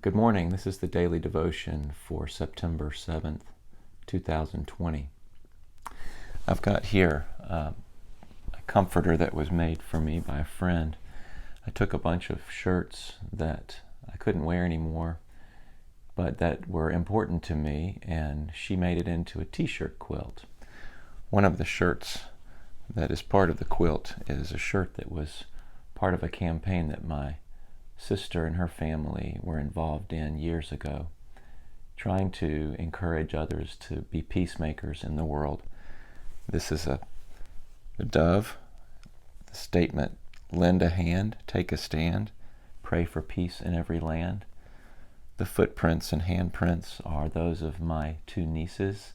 Good morning. This is the daily devotion for September 7th, 2020. I've got here a comforter that was made for me by a friend. I took a bunch of shirts that I couldn't wear anymore, but that were important to me, and she made it into a t-shirt quilt. One of the shirts that is part of the quilt is a shirt that was part of a campaign that my sister and her family were involved in years ago, trying to encourage others to be peacemakers in the world. This is a dove, the statement, lend a hand, take a stand, pray for peace in every land. The footprints and handprints are those of my two nieces,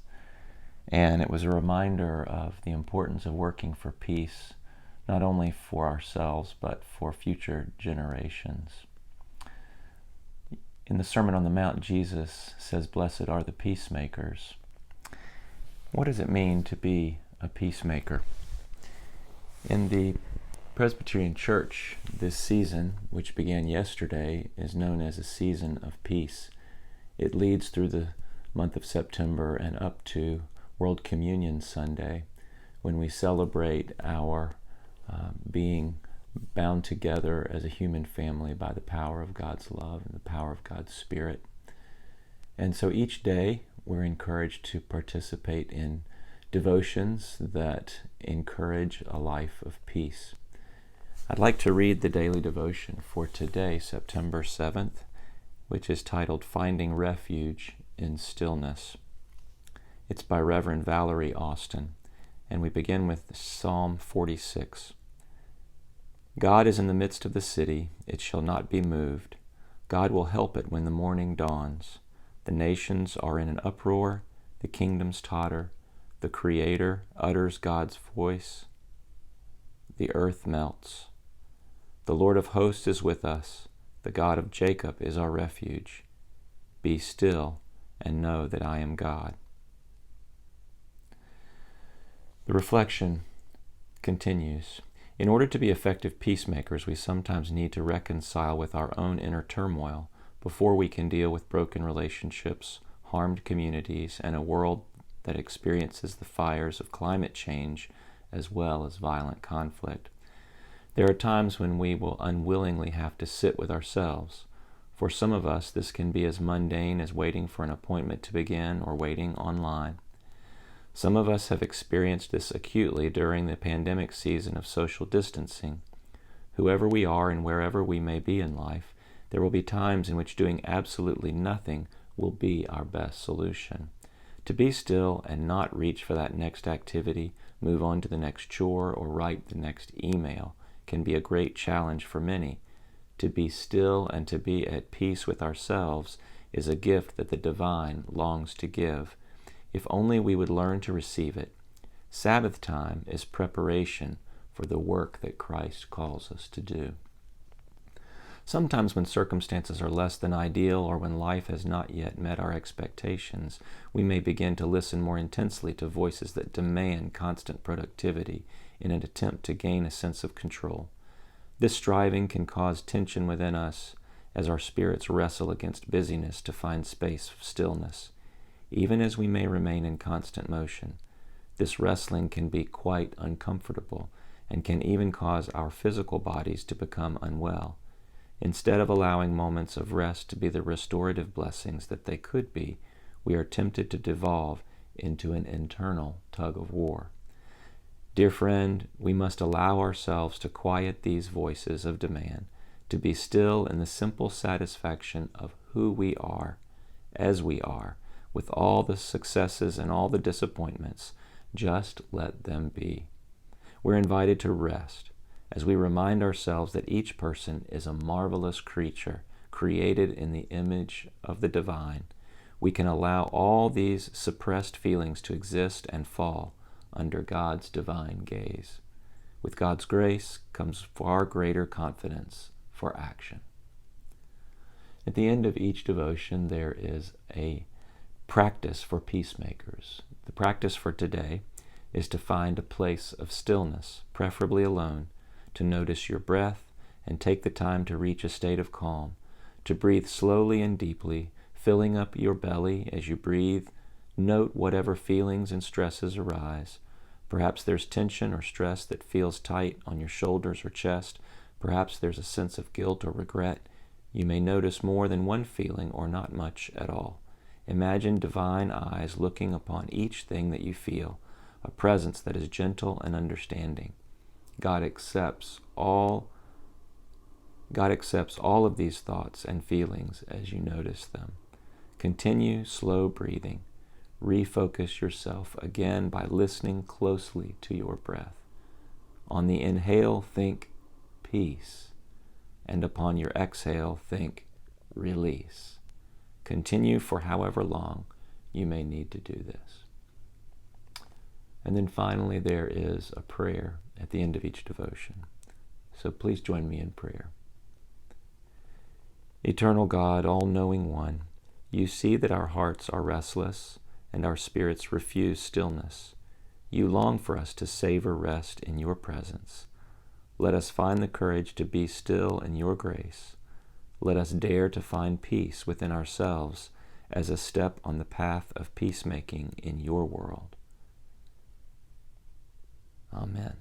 and it was a reminder of the importance of working for peace, not only for ourselves, but for future generations. In the Sermon on the Mount, Jesus says, "Blessed are the peacemakers." What does it mean to be a peacemaker? In the Presbyterian Church, this season, which began yesterday, is known as a season of peace. It leads through the month of September and up to World Communion Sunday, when we celebrate our being bound together as a human family by the power of God's love and the power of God's Spirit. And so each day we're encouraged to participate in devotions that encourage a life of peace. I'd like to read the daily devotion for today, September 7th, which is titled Finding Refuge in Stillness. It's by Reverend Valerie Austin, and we begin with Psalm 46. God is in the midst of the city, it shall not be moved. God will help it when the morning dawns. The nations are in an uproar, the kingdoms totter, the Creator utters God's voice, the earth melts. The Lord of hosts is with us, the God of Jacob is our refuge. Be still and know that I am God. The reflection continues. In order to be effective peacemakers, we sometimes need to reconcile with our own inner turmoil before we can deal with broken relationships, harmed communities, and a world that experiences the fires of climate change as well as violent conflict. There are times when we will unwillingly have to sit with ourselves. For some of us, this can be as mundane as waiting for an appointment to begin or waiting online. Some of us have experienced this acutely during the pandemic season of social distancing. Whoever we are and wherever we may be in life, there will be times in which doing absolutely nothing will be our best solution. To be still and not reach for that next activity, move on to the next chore, or write the next email can be a great challenge for many. To be still and to be at peace with ourselves is a gift that the divine longs to give, if only we would learn to receive it. Sabbath time is preparation for the work that Christ calls us to do. Sometimes when circumstances are less than ideal, or when life has not yet met our expectations, we may begin to listen more intensely to voices that demand constant productivity in an attempt to gain a sense of control. This striving can cause tension within us as our spirits wrestle against busyness to find space of stillness. Even as we may remain in constant motion, this wrestling can be quite uncomfortable and can even cause our physical bodies to become unwell. Instead of allowing moments of rest to be the restorative blessings that they could be, we are tempted to devolve into an internal tug of war. Dear friend, we must allow ourselves to quiet these voices of demand, to be still in the simple satisfaction of who we are, as we are, with all the successes and all the disappointments. Just let them be. We're invited to rest as we remind ourselves that each person is a marvelous creature created in the image of the divine. We can allow all these suppressed feelings to exist and fall under God's divine gaze. With God's grace comes far greater confidence for action. At the end of each devotion, there is a practice for peacemakers. The practice for today is to find a place of stillness, preferably alone, to notice your breath and take the time to reach a state of calm, to breathe slowly and deeply, filling up your belly as you breathe. Note whatever feelings and stresses arise. Perhaps there's tension or stress that feels tight on your shoulders or chest. Perhaps there's a sense of guilt or regret. You may notice more than one feeling or not much at all. Imagine divine eyes looking upon each thing that you feel, a presence that is gentle and understanding. God accepts all of these thoughts and feelings as you notice them. Continue slow breathing. Refocus yourself again by listening closely to your breath. On the inhale, think peace, and upon your exhale, think release. Continue for however long you may need to do this. And then finally, there is a prayer at the end of each devotion. So please join me in prayer. Eternal God, all-knowing one, you see that our hearts are restless and our spirits refuse stillness. You long for us to savor rest in your presence. Let us find the courage to be still in your grace. Let us dare to find peace within ourselves as a step on the path of peacemaking in your world. Amen.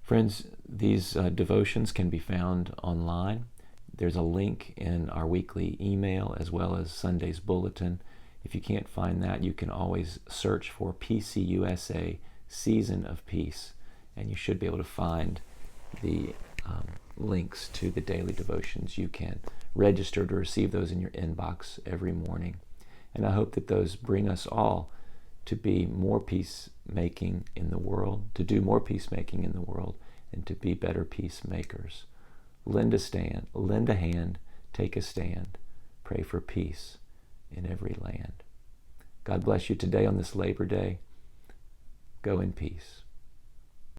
Friends, these devotions can be found online. There's a link in our weekly email as well as Sunday's bulletin. If you can't find that, you can always search for PCUSA Season of Peace, and you should be able to find the links to the daily devotions. You can register to receive those in your inbox every morning. And I hope that those bring us all to be more peacemaking in the world, to do more peacemaking in the world, and to be better peacemakers. Lend a hand, take a stand. Pray for peace in every land. God bless you today on this Labor Day. Go in peace.